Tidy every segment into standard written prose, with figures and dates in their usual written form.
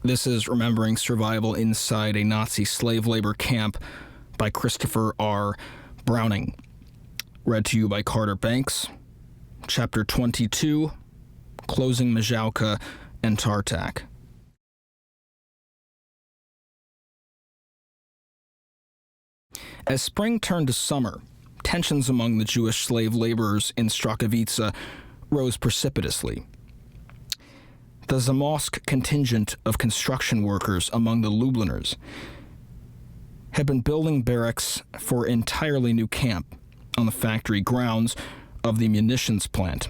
This is Remembering Survival Inside a Nazi Slave Labor Camp by Christopher R. Browning. Read to you by Carter Banks. Chapter 22, Closing Mazowka and Tartak. As spring turned to summer, tensions among the Jewish slave laborers in Strakowice rose precipitously. The Zamość contingent of construction workers among the Lubliners had been building barracks for an entirely new camp on the factory grounds of the munitions plant.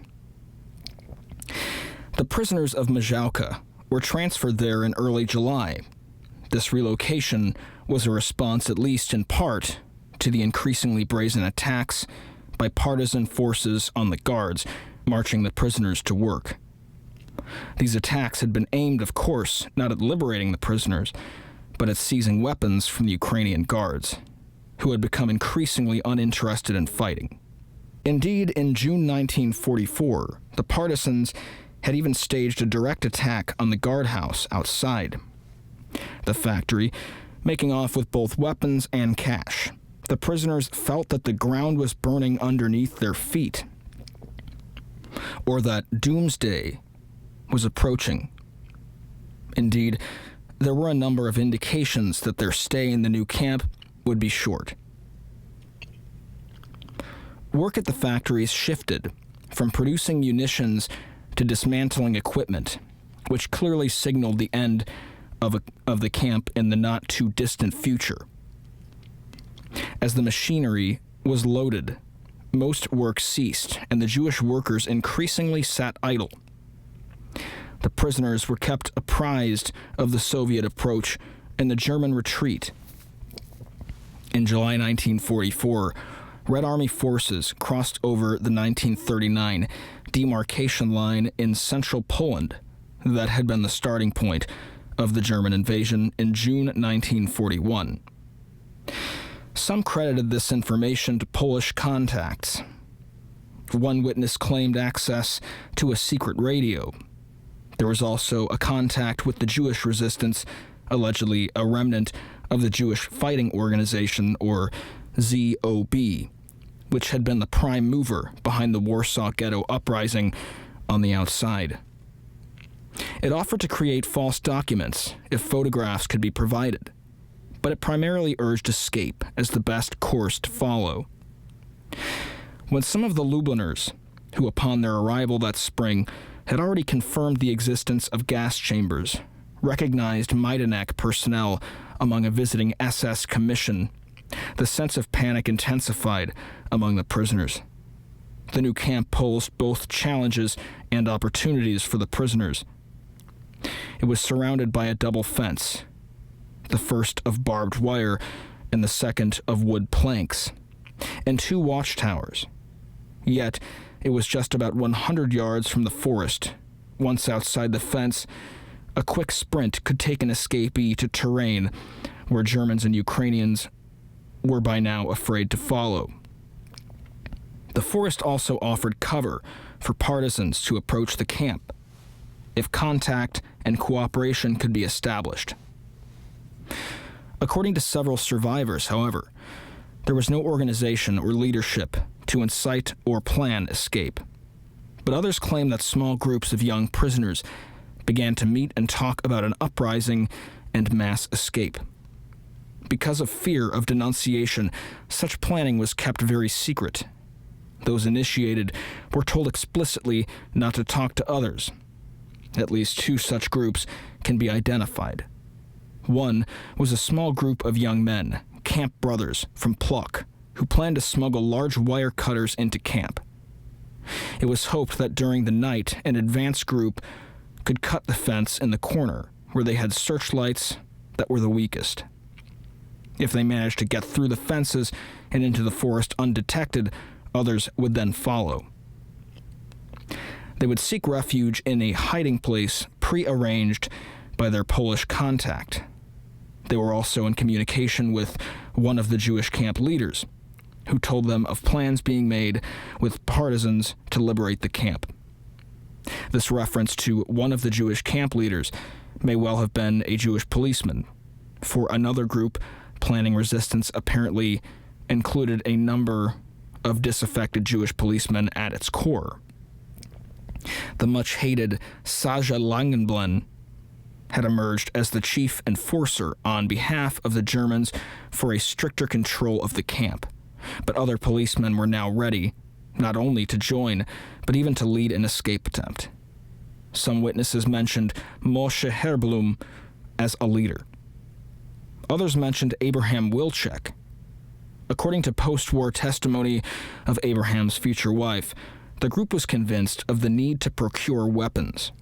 The prisoners of Mazowka were transferred there in early July. This relocation was a response, at least in part, to the increasingly brazen attacks by partisan forces on the guards marching the prisoners to work. These attacks had been aimed, of course, not at liberating the prisoners, but at seizing weapons from the Ukrainian guards, who had become increasingly uninterested in fighting. Indeed, in June 1944, the partisans had even staged a direct attack on the guardhouse outside the factory, making off with both weapons and cash. The prisoners felt that the ground was burning underneath their feet, or that doomsday was approaching. Indeed, there were a number of indications that their stay in the new camp would be short. Work at the factories shifted from producing munitions to dismantling equipment, which clearly signaled the end of the camp in the not-too-distant future. As the machinery was loaded, most work ceased, and the Jewish workers increasingly sat idle. The prisoners were kept apprised of the Soviet approach and the German retreat. In July 1944, Red Army forces crossed over the 1939 demarcation line in central Poland that had been the starting point of the German invasion in June 1941. Some credited this information to Polish contacts. One witness claimed access to a secret radio. There was also a contact with the Jewish resistance, allegedly a remnant of the Jewish Fighting Organization, or ZOB, which had been the prime mover behind the Warsaw Ghetto uprising on the outside. It offered to create false documents if photographs could be provided, but it primarily urged escape as the best course to follow. When some of the Lubliners, who upon their arrival that spring had already confirmed the existence of gas chambers, recognized Majdanek personnel among a visiting SS commission, the sense of panic intensified among the prisoners. The new camp posed both challenges and opportunities for the prisoners. It was surrounded by a double fence, the first of barbed wire and the second of wood planks, and two watchtowers. Yet, it was just about 100 yards from the forest. Once outside the fence, a quick sprint could take an escapee to terrain where Germans and Ukrainians were by now afraid to follow. The forest also offered cover for partisans to approach the camp, if contact and cooperation could be established. According to several survivors, however, there was no organization or leadership to incite or plan escape. But others claim that small groups of young prisoners began to meet and talk about an uprising and mass escape. Because of fear of denunciation, such planning was kept very secret. Those initiated were told explicitly not to talk to others. At least two such groups can be identified. One was a small group of young men, camp brothers from Pluck, who planned to smuggle large wire cutters into camp. It was hoped that during the night, an advance group could cut the fence in the corner where they had searchlights that were the weakest. If they managed to get through the fences and into the forest undetected, others would then follow. They would seek refuge in a hiding place pre-arranged by their Polish contact. They were also in communication with one of the Jewish camp leaders, who told them of plans being made with partisans to liberate the camp. This reference to one of the Jewish camp leaders may well have been a Jewish policeman, for another group planning resistance apparently included a number of disaffected Jewish policemen at its core. The much-hated Saja Langenblen had emerged as the chief enforcer on behalf of the Germans for a stricter control of the camp, but other policemen were now ready, not only to join, but even to lead an escape attempt. Some witnesses mentioned Moshe Herblum as a leader. Others mentioned Abraham Wilczek. According to post-war testimony of Abraham's future wife, the group was convinced of the need to procure weapons.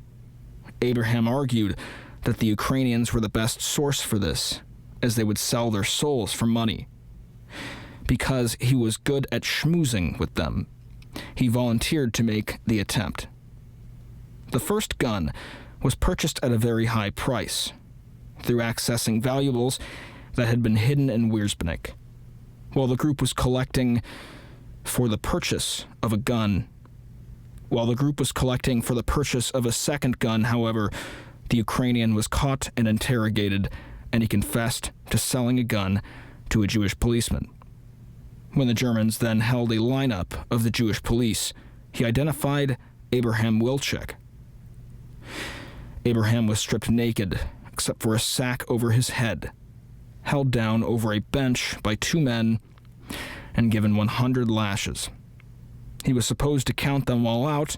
Abraham argued that the Ukrainians were the best source for this, as they would sell their souls for money. Because he was good at schmoozing with them, he volunteered to make the attempt. The first gun was purchased at a very high price, through accessing valuables that had been hidden in Wiersbennik. While the group was collecting for the purchase of a second gun, however, the Ukrainian was caught and interrogated, and he confessed to selling a gun to a Jewish policeman. When the Germans then held a lineup of the Jewish police, he identified Abraham Wilczek. Abraham was stripped naked, except for a sack over his head, held down over a bench by two men, and given 100 lashes. He was supposed to count them all out,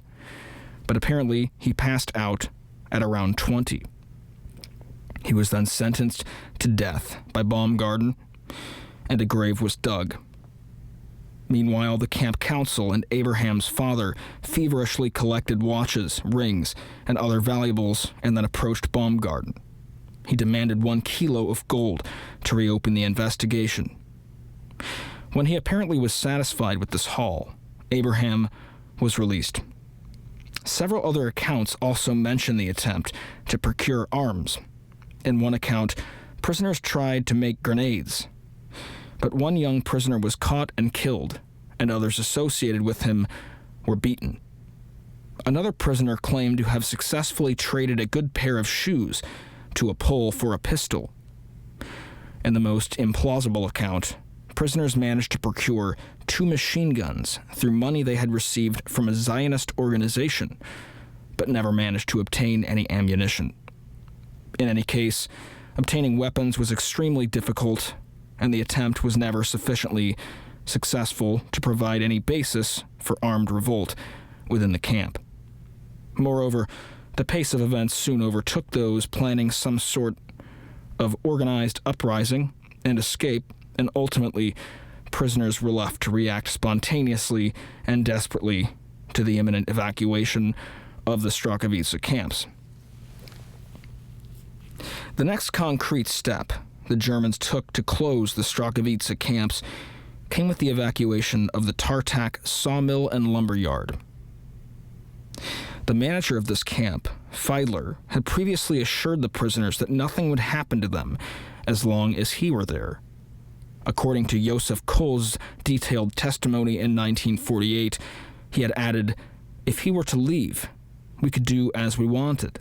but apparently he passed out at around 20. He was then sentenced to death by Baumgarten, and a grave was dug. Meanwhile, the camp council and Abraham's father feverishly collected watches, rings, and other valuables, and then approached Baumgarten. He demanded 1 kilo of gold to reopen the investigation. When he apparently was satisfied with this haul, Abraham was released. Several other accounts also mention the attempt to procure arms. In one account, prisoners tried to make grenades, but one young prisoner was caught and killed, and others associated with him were beaten. Another prisoner claimed to have successfully traded a good pair of shoes to a Pole for a pistol. In the most implausible account, prisoners managed to procure 2 machine guns through money they had received from a Zionist organization, but never managed to obtain any ammunition. In any case, obtaining weapons was extremely difficult, and the attempt was never sufficiently successful to provide any basis for armed revolt within the camp. Moreover, the pace of events soon overtook those planning some sort of organized uprising and escape, and ultimately, prisoners were left to react spontaneously and desperately to the imminent evacuation of the Strachowitz camps. The next concrete step the Germans took to close the Strachowitz camps came with the evacuation of the Tartak sawmill and lumber yard. The manager of this camp, Feidler, had previously assured the prisoners that nothing would happen to them as long as he were there. According to Josef Kohl's detailed testimony in 1948, he had added, "If he were to leave, we could do as we wanted."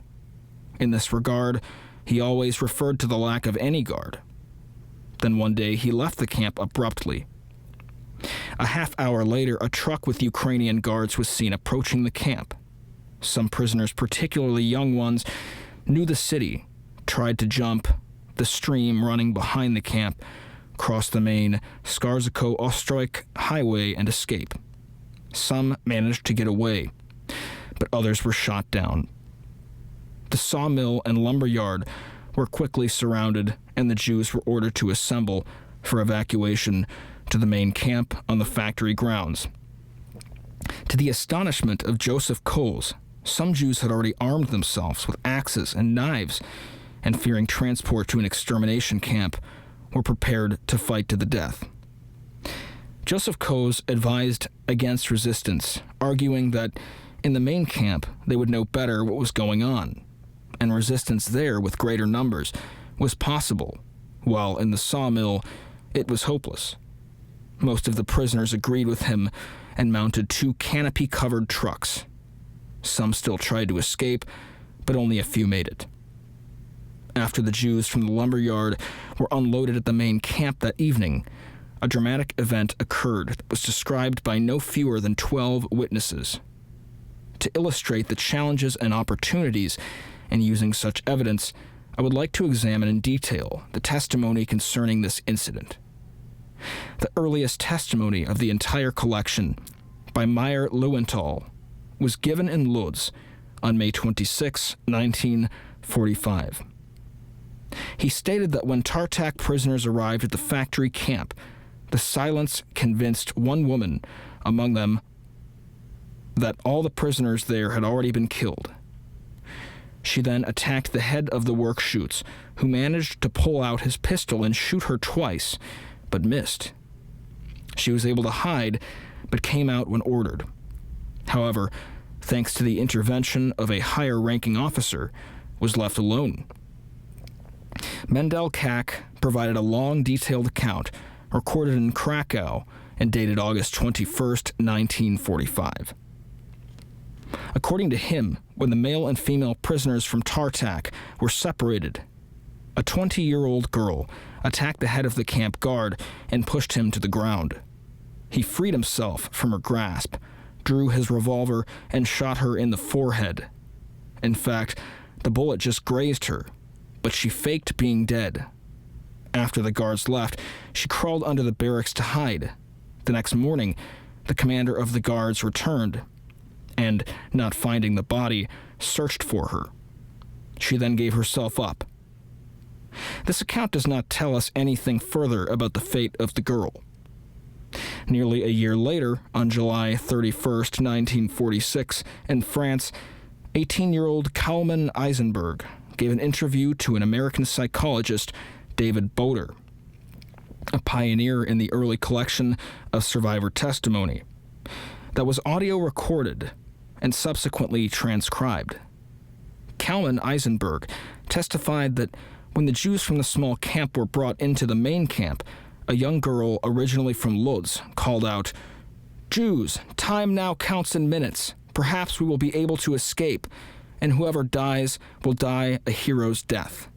In this regard, he always referred to the lack of any guard. Then one day he left the camp abruptly. A half hour later, a truck with Ukrainian guards was seen approaching the camp. Some prisoners, particularly young ones, knew the city, tried to jump the stream running behind the camp, cross the main Skarżako-Ostrowiec highway, and escape. Some managed to get away, but others were shot down. The sawmill and lumber yard were quickly surrounded, and the Jews were ordered to assemble for evacuation to the main camp on the factory grounds. To the astonishment of Joseph Kohls, some Jews had already armed themselves with axes and knives, and fearing transport to an extermination camp, were prepared to fight to the death. Joseph Kohls advised against resistance, arguing that in the main camp they would know better what was going on, and resistance there with greater numbers was possible, while in the sawmill it was hopeless. Most of the prisoners agreed with him and mounted 2 canopy-covered trucks. Some still tried to escape, but only a few made it. after the Jews from the lumberyard were unloaded at the main camp that evening, a dramatic event occurred that was described by no fewer than 12 witnesses. To illustrate the challenges and opportunities in using such evidence, I would like to examine in detail the testimony concerning this incident. The earliest testimony of the entire collection, by Meyer Lowenthal, was given in Lodz on May 26, 1945. He stated that when Tartak prisoners arrived at the factory camp, the silence convinced one woman among them that all the prisoners there had already been killed. She then attacked the head of the work chutes, who managed to pull out his pistol and shoot her twice, but missed. She was able to hide, but came out when ordered. However, thanks to the intervention of a higher-ranking officer, was left alone. Mendel Kack provided a long, detailed account, recorded in Krakow and dated August 21, 1945. According to him, when the male and female prisoners from Tartak were separated, a 20-year-old girl attacked the head of the camp guard and pushed him to the ground. He freed himself from her grasp, drew his revolver, and shot her in the forehead. In fact, the bullet just grazed her, but she faked being dead. After the guards left, she crawled under the barracks to hide. The next morning, the commander of the guards returned, and, not finding the body, searched for her. She then gave herself up. This account does not tell us anything further about the fate of the girl. Nearly a year later, on July 31st, 1946, in France, 18-year-old Kalman Eisenberg gave an interview to an American psychologist, David Boder, a pioneer in the early collection of survivor testimony, that was audio recorded and subsequently transcribed. Kalman Eisenberg testified that when the Jews from the small camp were brought into the main camp, a young girl originally from Lodz called out, "Jews, time now counts in minutes. Perhaps we will be able to escape, and whoever dies will die a hero's death."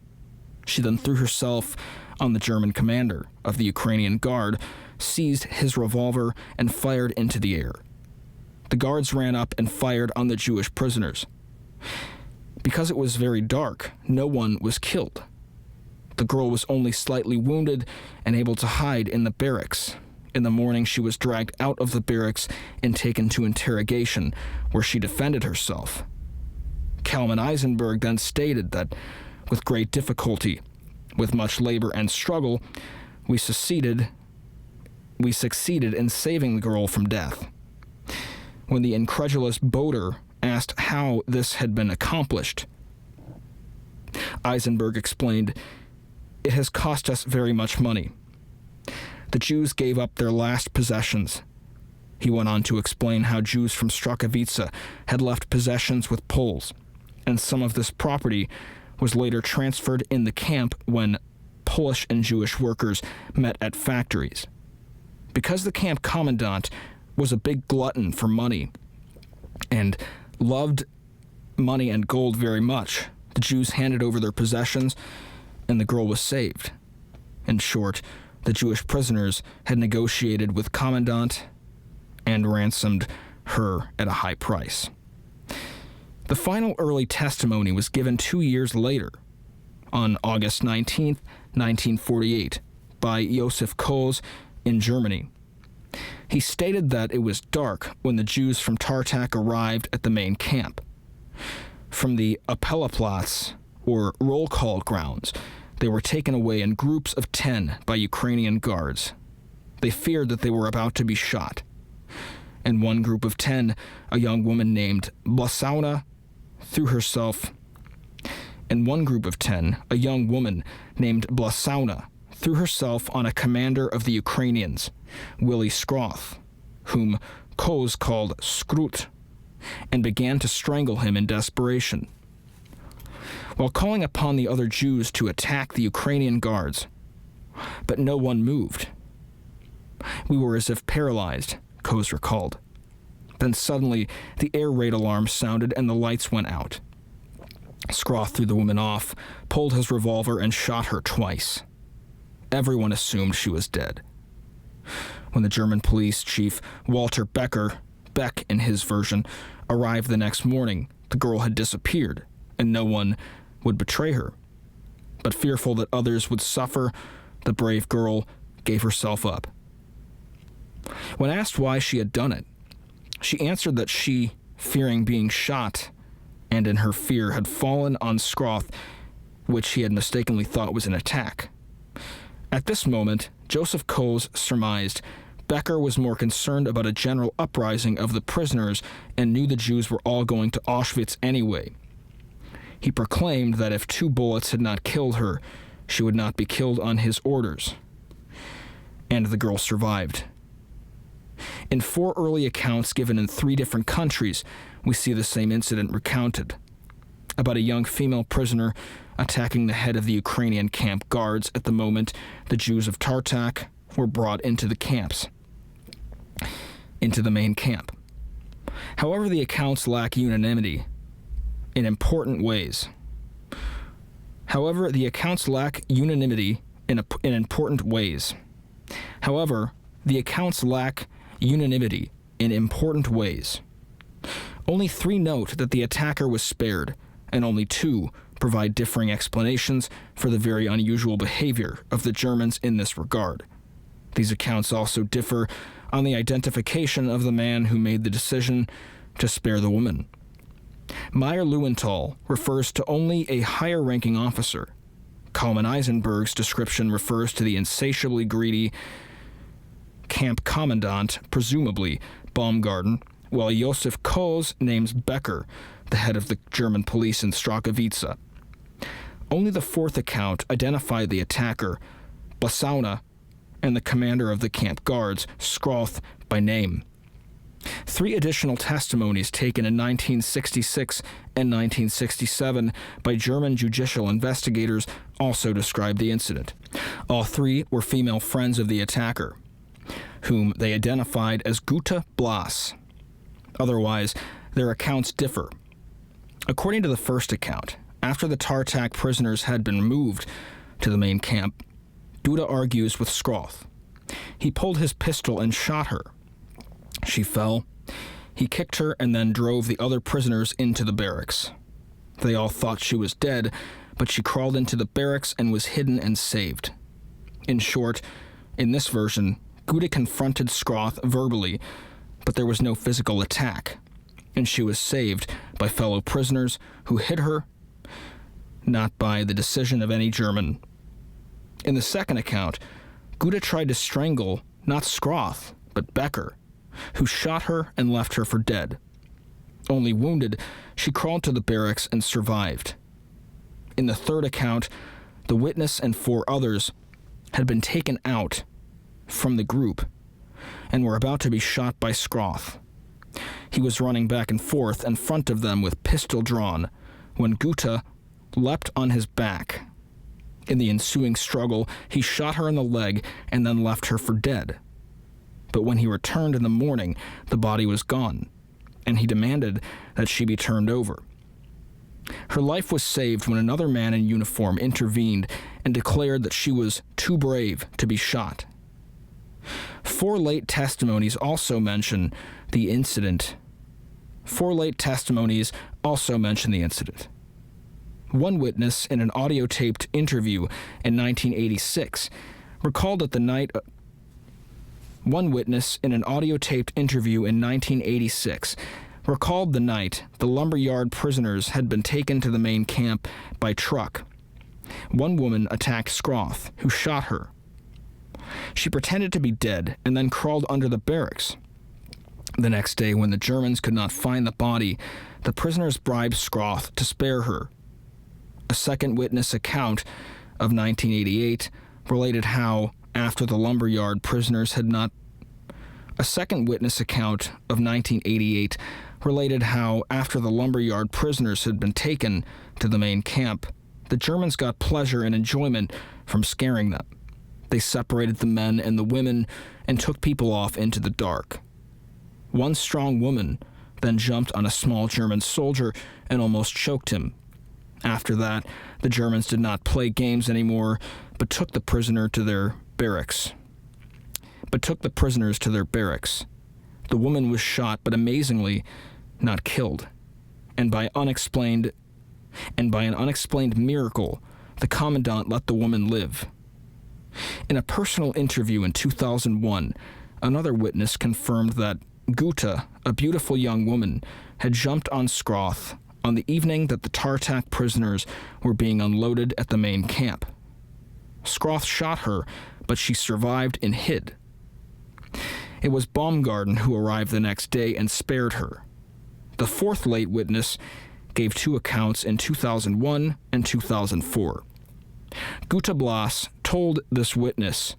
She then threw herself on the German commander of the Ukrainian guard, seized his revolver, and fired into the air. The guards ran up and fired on the Jewish prisoners. Because it was very dark, no one was killed. The girl was only slightly wounded and able to hide in the barracks. In the morning, she was dragged out of the barracks and taken to interrogation, where she defended herself. Kalman Eisenberg then stated that, with great difficulty, with much labor and struggle, we succeeded in saving the girl from death. When the incredulous Boder asked how this had been accomplished, Eisenberg explained, "It has cost us very much money. The Jews gave up their last possessions." He went on to explain how Jews from Strachowitz had left possessions with Poles, and some of this property was later transferred in the camp when Polish and Jewish workers met at factories. Because the camp commandant was a big glutton for money and loved money and gold very much, the Jews handed over their possessions and the girl was saved. In short, the Jewish prisoners had negotiated with commandant and ransomed her at a high price. The final early testimony was given 2 years later, on August 19, 1948, by Josef Koz in Germany. He stated that it was dark when the Jews from Tartak arrived at the main camp. From the Appellplatz, or roll call grounds, they were taken away in groups of 10 by Ukrainian guards. They feared that they were about to be shot. In one group of 10, a young woman named Blasauna threw herself on a commander of the Ukrainians, Willy Skroth, whom Koz called Skrut, and began to strangle him in desperation. While calling upon the other Jews to attack the Ukrainian guards, but no one moved. "We were as if paralyzed," Koz recalled. Then suddenly, the air raid alarm sounded and the lights went out. Skroth threw the woman off, pulled his revolver, and shot her twice. Everyone assumed she was dead. When the German police chief Walter Beck in his version, arrived the next morning, the girl had disappeared, and no one would betray her. But fearful that others would suffer, the brave girl gave herself up. When asked why she had done it, she answered that she, fearing being shot, and in her fear had fallen on Skroth, which he had mistakenly thought was an attack. At this moment, Joseph Coles surmised Becker was more concerned about a general uprising of the prisoners and knew the Jews were all going to Auschwitz anyway. He proclaimed that if 2 bullets had not killed her, she would not be killed on his orders. And the girl survived. In 4 early accounts given in 3 different countries, we see the same incident recounted. About a young female prisoner attacking the head of the Ukrainian camp guards at the moment the Jews of Tartak were brought into the main camp. However, the accounts lack unanimity in important ways. However, the accounts lack unanimity in important ways. Only 3 note that the attacker was spared, and only 2 provide differing explanations for the very unusual behavior of the Germans in this regard. These accounts also differ on the identification of the man who made the decision to spare the woman. Meyer-Leuenthal refers to only a higher-ranking officer. Kalman Eisenberg's description refers to the insatiably greedy camp commandant, presumably Baumgarten, while Josef Coles names Becker, the head of the German police in Strachowitz. Only the 4th account identified the attacker, Blasauna, and the commander of the camp guards, Skroth, by name. 3 additional testimonies taken in 1966 and 1967 by German judicial investigators also describe the incident. All 3 were female friends of the attacker, whom they identified as Gute Blas. Otherwise, their accounts differ. According to the first account, after the Tartak prisoners had been moved to the main camp, Duda argues with Skroth. He pulled his pistol and shot her. She fell. He kicked her and then drove the other prisoners into the barracks. They all thought she was dead, but she crawled into the barracks and was hidden and saved. In short, in this version, Gude confronted Skroth verbally, but there was no physical attack, and she was saved by fellow prisoners who hid her, not by the decision of any German. In the second account, Gude tried to strangle not Skroth, but Becker, who shot her and left her for dead. Only wounded, she crawled to the barracks and survived. In the third account, the witness and 4 others had been taken out from the group and were about to be shot by Skroth. He was running back and forth in front of them with pistol drawn when Gute leapt on his back. In the ensuing struggle, he shot her in the leg and then left her for dead. But when he returned in the morning, the body was gone, and he demanded that she be turned over. Her life was saved when another man in uniform intervened and declared that she was too brave to be shot. 4 late testimonies also mention the incident. One witness in an audio-taped interview in 1986 recalled that the night the lumberyard prisoners had been taken to the main camp by truck. One woman attacked Skroth, who shot her. She pretended to be dead and then crawled under the barracks. The next day, when the Germans could not find the body, the prisoners bribed Skroth to spare her. A second witness account of 1988 related how, after the lumberyard prisoners had been taken to the main camp, the Germans got pleasure and enjoyment from scaring them. They separated the men and the women and took people off into the dark. One strong woman then jumped on a small German soldier and almost choked him. After that, the Germans did not play games anymore, but took the prisoners to their barracks. The woman was shot, but amazingly, not killed. And by an unexplained miracle, the commandant let the woman live. In a personal interview in 2001, another witness confirmed that Guta, a beautiful young woman, had jumped on Skroth on the evening that the Tartak prisoners were being unloaded at the main camp. Skroth shot her, but she survived and hid. It was Baumgarten who arrived the next day and spared her. The fourth late witness gave two accounts in 2001 and 2004. Guta Blas told this witness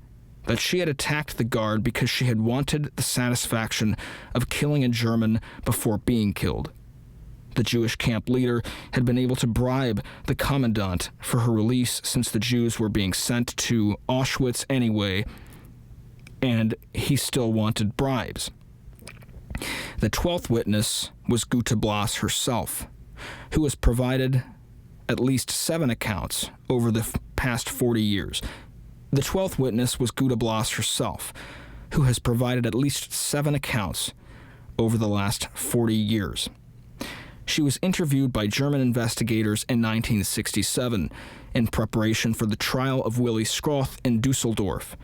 that she had attacked the guard because she had wanted the satisfaction of killing a German before being killed. The Jewish camp leader had been able to bribe the commandant for her release since the Jews were being sent to Auschwitz anyway, and he still wanted bribes. The 12th witness was Guta Blas herself, who has provided at least 7 accounts over the past 40 years. The 12th witness was Guta Blas herself, who has provided at least 7 accounts over the last 40 years. She was interviewed by German investigators in 1967 in preparation for the trial of Willi Skroth in Dusseldorf,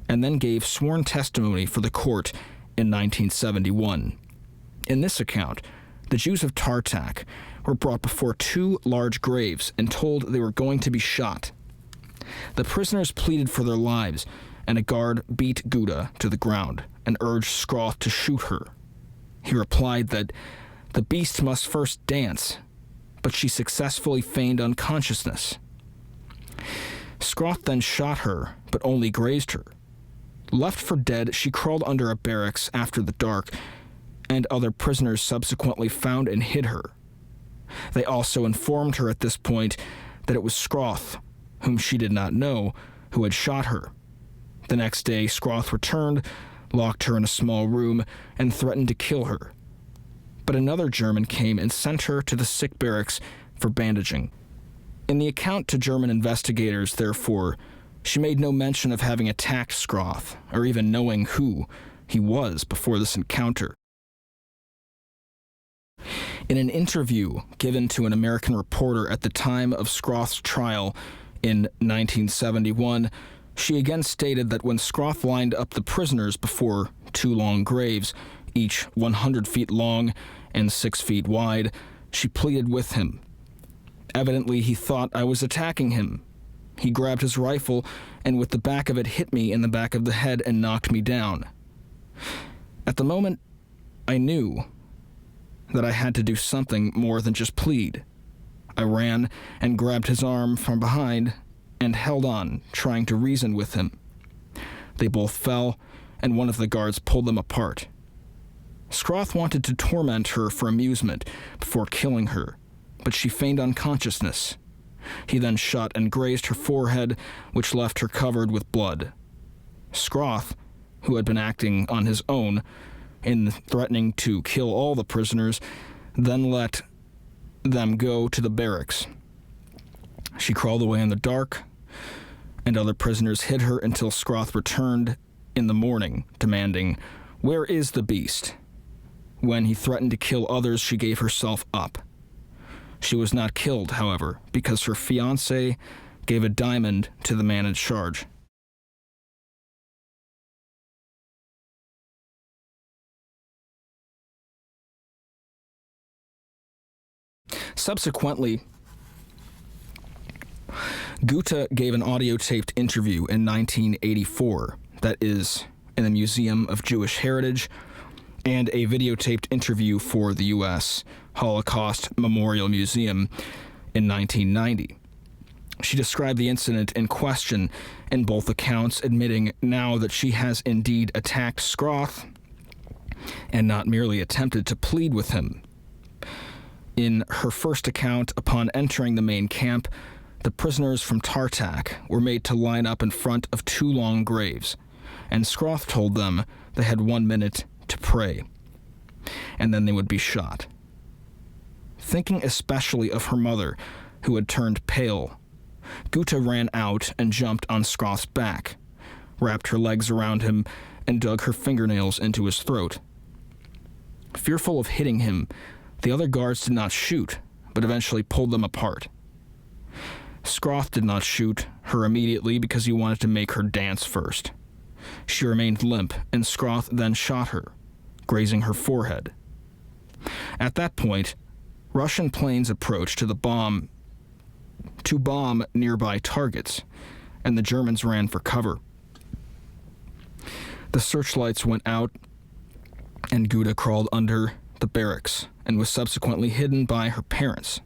and then gave sworn testimony for the court in 1971. In this account, the Jews of Tartak were brought before 2 large graves and told they were going to be shot. The prisoners pleaded for their lives, and a guard beat Guta to the ground and urged Skroth to shoot her. He replied that the beast must first dance, but she successfully feigned unconsciousness. Skroth then shot her, but only grazed her. Left for dead, she crawled under a barracks after the dark, and other prisoners subsequently found and hid her. They also informed her at this point that it was Skroth, whom she did not know, who had shot her. The next day, Skroth returned, locked her in a small room, and threatened to kill her. But another German came and sent her to the sick barracks for bandaging. In the account to German investigators, therefore, she made no mention of having attacked Skroth, or even knowing who he was before this encounter. In an interview given to an American reporter at the time of Skroth's trial in 1971, she again stated that when Skroth lined up the prisoners before 2 long graves, each 100 feet long and 6 feet wide, she pleaded with him. Evidently, he thought I was attacking him. He grabbed his rifle and with the back of it hit me in the back of the head and knocked me down. At the moment, I knew that I had to do something more than just plead. I ran and grabbed his arm from behind and held on, trying to reason with him. They both fell, and one of the guards pulled them apart. Skroth wanted to torment her for amusement before killing her, but she feigned unconsciousness. He then shot and grazed her forehead, which left her covered with blood. Skroth, who had been acting on his own in threatening to kill all the prisoners, then let them go to the barracks. She crawled away in the dark, and other prisoners hid her until Skroth returned in the morning, demanding, "Where is the beast?" When he threatened to kill others, she gave herself up. She was not killed, however, because her fiancé gave a diamond to the man in charge. Subsequently, Guta gave an audio-taped interview in 1984 that is in the Museum of Jewish Heritage, and a videotaped interview for the U.S. Holocaust Memorial Museum in 1990. She described the incident in question in both accounts, admitting now that she has indeed attacked Skroth and not merely attempted to plead with him. In her first account, upon entering the main camp, the prisoners from Tartak were made to line up in front of 2 long graves, and Skroth told them they had 1 minute to pray, and then they would be shot. Thinking especially of her mother, who had turned pale. Gutta ran out and jumped on Skroth's back, wrapped her legs around him, and dug her fingernails into his throat. Fearful of hitting him, the other guards did not shoot, but eventually pulled them apart. Skroth did not shoot her immediately because he wanted to make her dance first. She remained limp, and Skroth then shot her, grazing her forehead. At that point, Russian planes approached to bomb nearby targets, and the Germans ran for cover. The searchlights went out, and Gutta crawled under the barracks and was subsequently hidden by her parents.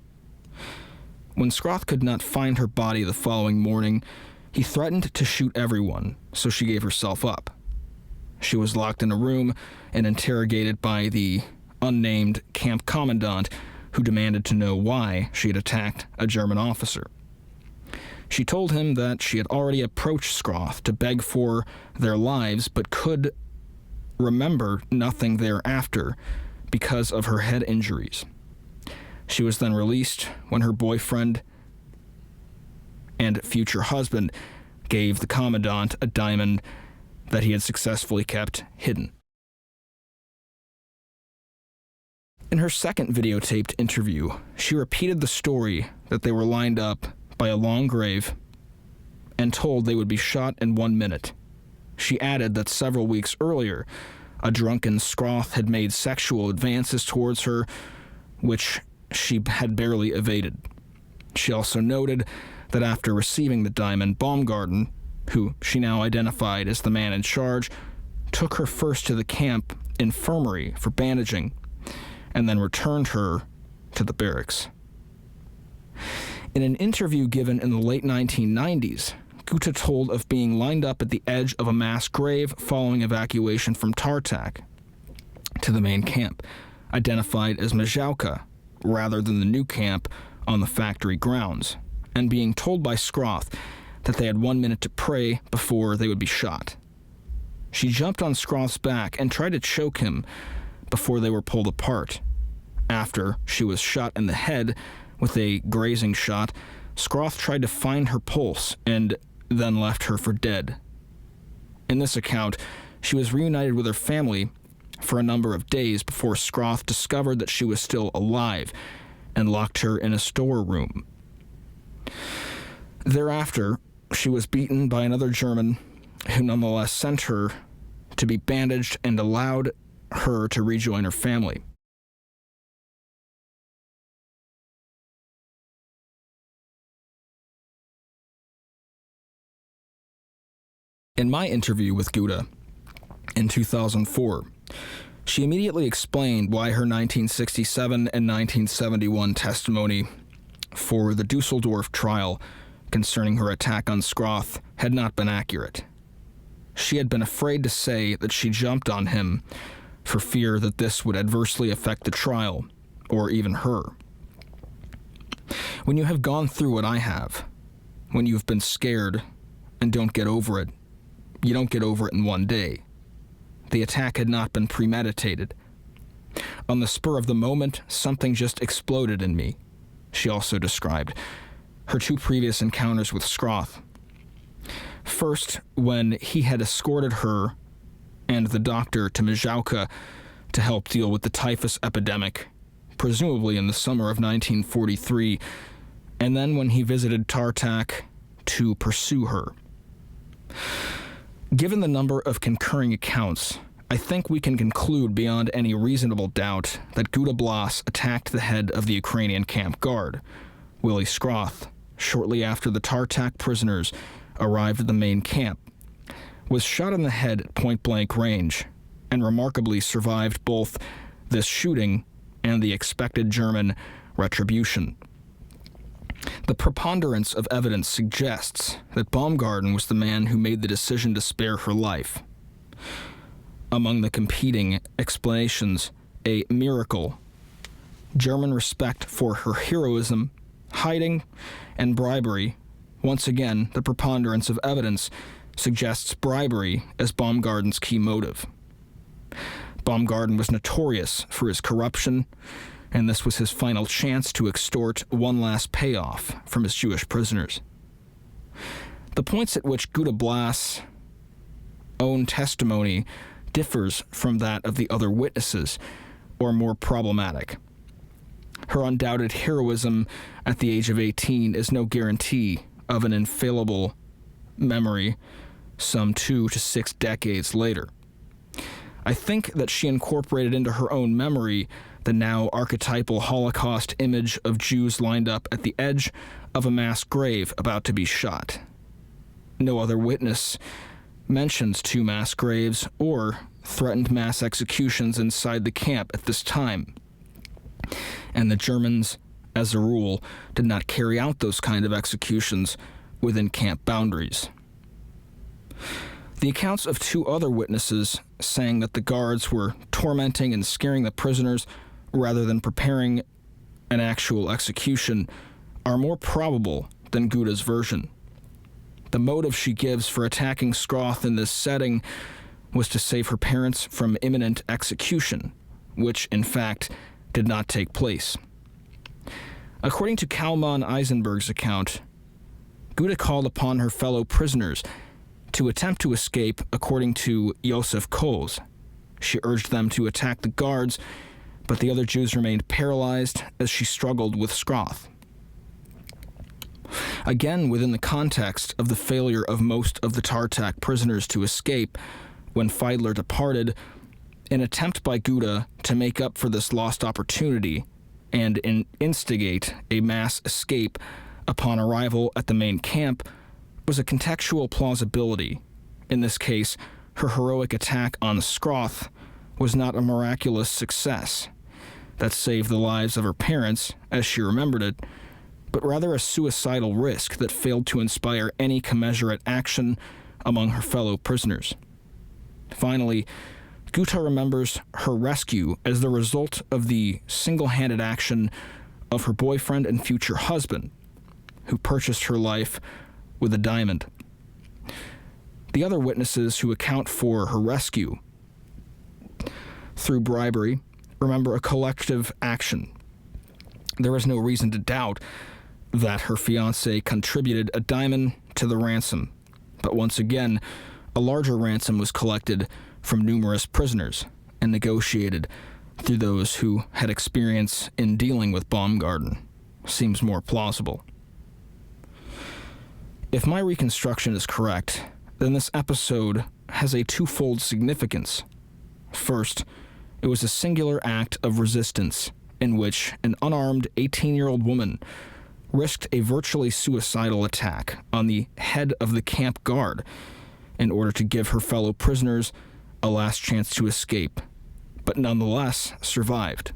When Skroth could not find her body the following morning, he threatened to shoot everyone, so she gave herself up. She was locked in a room and interrogated by the unnamed camp commandant, who demanded to know why she had attacked a German officer. She told him that she had already approached Skroth to beg for their lives, but could remember nothing thereafter because of her head injuries. She was then released when her boyfriend and future husband gave the commandant a diamond that he had successfully kept hidden. In her second videotaped interview, she repeated the story that they were lined up by a long grave and told they would be shot in 1 minute. She added that several weeks earlier, a drunken Skroth had made sexual advances towards her, which she had barely evaded. She also noted that after receiving the diamond, Baumgarten, who she now identified as the man in charge, took her first to the camp infirmary for bandaging, and then returned her to the barracks. In an interview given in the late 1990s, Gutta told of being lined up at the edge of a mass grave following evacuation from Tartak to the main camp, identified as Mazhauka, rather than the new camp on the factory grounds, and being told by Skroth that they had 1 minute to pray before they would be shot. She jumped on Skroth's back and tried to choke him before they were pulled apart. After she was shot in the head with a grazing shot, Skroth tried to find her pulse and then left her for dead. In this account, she was reunited with her family for a number of days before Skroth discovered that she was still alive and locked her in a storeroom. Thereafter, she was beaten by another German who nonetheless sent her to be bandaged and allowed her to rejoin her family. In my interview with Gutta in 2004, she immediately explained why her 1967 and 1971 testimony for the Dusseldorf trial concerning her attack on Skroth had not been accurate. She had been afraid to say that she jumped on him for fear that this would adversely affect the trial, or even her. When you have gone through what I have, when you've been scared and don't get over it, you don't get over it in 1 day. The attack had not been premeditated. On the spur of the moment, something just exploded in me, she also described her 2 previous encounters with Skroth. First, when he had escorted her and the doctor to Mazhauka to help deal with the typhus epidemic, presumably in the summer of 1943, and then when he visited Tartak to pursue her. Given the number of concurring accounts, I think we can conclude beyond any reasonable doubt that Gutta Blas attacked the head of the Ukrainian camp guard, Willie Skroth, shortly after the Tartak prisoners arrived at the main camp, was shot in the head at point-blank range, and remarkably survived both this shooting and the expected German retribution. The preponderance of evidence suggests that Baumgarten was the man who made the decision to spare her life. Among the competing explanations, a miracle, German respect for her heroism, hiding, and bribery. Once again, the preponderance of evidence suggests bribery as Baumgarten's key motive. Baumgarten was notorious for his corruption, and this was his final chance to extort one last payoff from his Jewish prisoners. The points at which Guta Blas' own testimony differs from that of the other witnesses are more problematic. Her undoubted heroism at the age of 18 is no guarantee of an infallible memory some 2 to 6 decades later. I think that she incorporated into her own memory the now archetypal Holocaust image of Jews lined up at the edge of a mass grave about to be shot. No other witness mentions 2 mass graves or threatened mass executions inside the camp at this time. And the Germans, as a rule, did not carry out those kind of executions within camp boundaries. The accounts of 2 other witnesses saying that the guards were tormenting and scaring the prisoners rather than preparing an actual execution are more probable than Guta's version. The motive she gives for attacking Skroth in this setting was to save her parents from imminent execution, which, in fact, did not take place. According to Kalman Eisenberg's account, Guta called upon her fellow prisoners to attempt to escape according to Josef Kohls. She urged them to attack the guards, but the other Jews remained paralyzed as she struggled with Skroth. Again, within the context of the failure of most of the Tartak prisoners to escape when Feidler departed, an attempt by Guta to make up for this lost opportunity and instigate a mass escape upon arrival at the main camp was a contextual plausibility. In this case, her heroic attack on Skroth was not a miraculous success that saved the lives of her parents, as she remembered it, but rather a suicidal risk that failed to inspire any commensurate action among her fellow prisoners. Finally, Guta remembers her rescue as the result of the single-handed action of her boyfriend and future husband, who purchased her life with a diamond. The other witnesses who account for her rescue through bribery remember a collective action. There is no reason to doubt that her fiancé contributed a diamond to the ransom, but once again, a larger ransom was collected from numerous prisoners and negotiated through those who had experience in dealing with Baumgarten. Seems more plausible. If my reconstruction is correct, then this episode has a twofold significance. First, it was a singular act of resistance in which an unarmed 18-year-old woman risked a virtually suicidal attack on the head of the camp guard in order to give her fellow prisoners a last chance to escape, but nonetheless survived.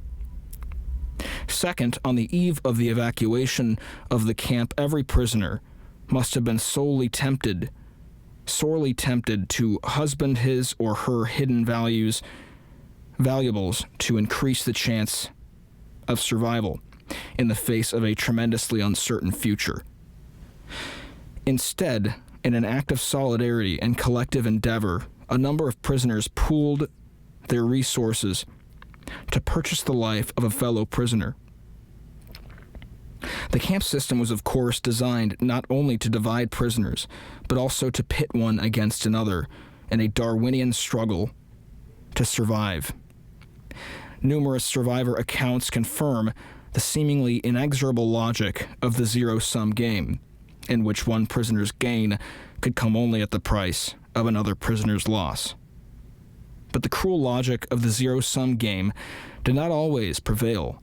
Second, on the eve of the evacuation of the camp, every prisoner must have been sorely tempted to husband his or her hidden valuables to increase the chance of survival in the face of a tremendously uncertain future. Instead, in an act of solidarity and collective endeavor, a number of prisoners pooled their resources to purchase the life of a fellow prisoner. The camp system was, of course, designed not only to divide prisoners, but also to pit one against another in a Darwinian struggle to survive. Numerous survivor accounts confirm the seemingly inexorable logic of the zero-sum game, in which one prisoner's gain could come only at the price of another prisoner's loss. But the cruel logic of the zero-sum game did not always prevail.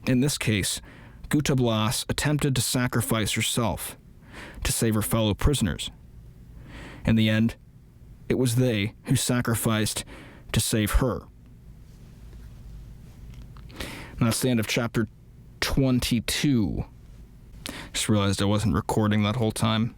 In this case, Guta Blas attempted to sacrifice herself to save her fellow prisoners. In the end, it was they who sacrificed to save her. And that's the end of chapter 22. Just realized I wasn't recording that whole time.